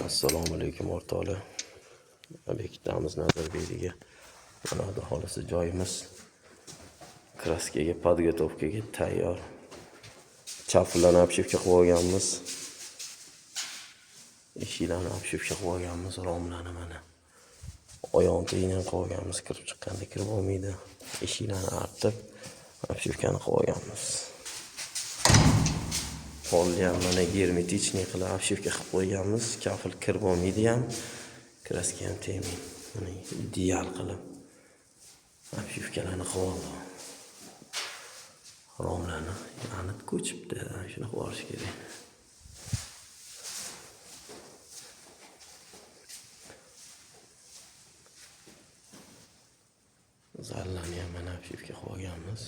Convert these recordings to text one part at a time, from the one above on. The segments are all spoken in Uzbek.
Assalomu alaykum o'rtoqlar. Obyektimiz Nazarbekga. Mana bu holisi joyimiz. Kraskaga, podgotovkaga tayyor. Chaplarni obshivka qilib olganmiz. Eshiklarni obshivka qilib olganmiz, romlarni mana. Oyoq tegini qilib olganmiz, kirib chiqqanda kirib olmaydi. Eshiklarni artib, obshivkani qilib olganmiz. Polni ham mana germetichniy qilib obshivka qilib qo'yganmiz. Kafil kirib olmaydi ham. Kraska ham tegmaydi. Mana ideal qilib obshivkalarni qilib oldim. Romlarni yanit ko'chibdi, shuni qilib olish kerak. Zallarni ham mana obshivka qilib olganmiz.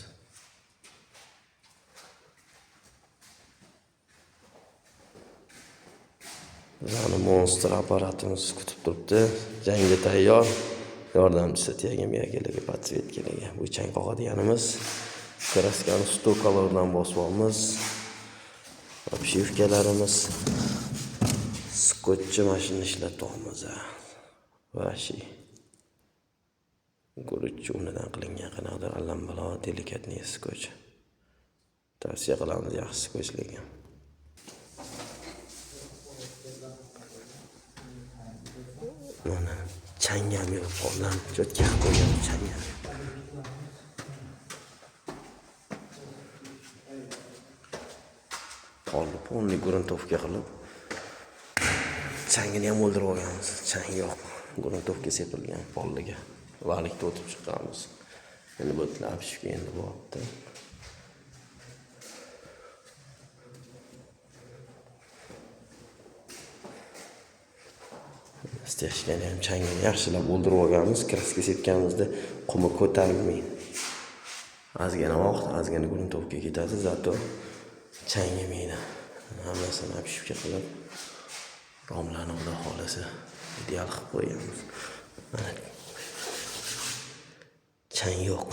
Bizani monster apparatimiz kutib turibdi. Jangga tayyor. Yordamchisi tegamiga kelarga podsvetkalarga. Bu chang qoqadiganimiz. Kraskani stokalardan bosib olamiz. Obshivkalarimiz. Skotchi mashinani ishlatamiz. Vashi. Guruch unidan qilingan qanaqadir allambalo delikatniy skotch. Tavsiya qilamiz yaxshi skotchlarga. Mana changam yo'q, qo'ldan cho'tka qilib qo'ygan changam. Polni polni gruntovka qilib changini ham o'ldirib olganmiz. Chang yo'q. Gruntovka sepilgan polliga. Valikda o'tib chiqqanmiz. Endi bu obshivka endi bo'pti. Steshkani ham changini yaxshilab o'ldirib olganmiz. Kraska sepganimizda qumi ko'tarilmaydi. Ozgina vaqt, ozgina gruntovka ketadi, zato chang yemaydi. Hammasini obshivka qilib romlarni xudo xolasa ideal qilib qo'yganmiz. Mana chang yo'q.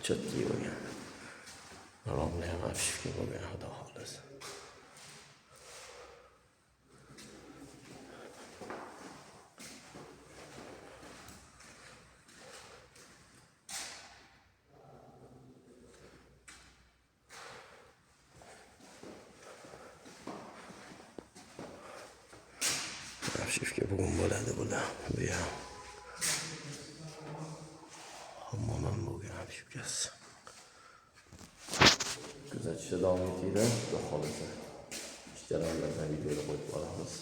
Cho'tki bo'lgan. Romlar ham obshivka bo'lgan xudo xolasa. Obshivka bugun bo'ladi bular. Bu ham hammam bo'lgan obshivkasi. Kuzatishda davom etinglar, xudo xolasa. Ishchilardan videoga qo'yib olamiz.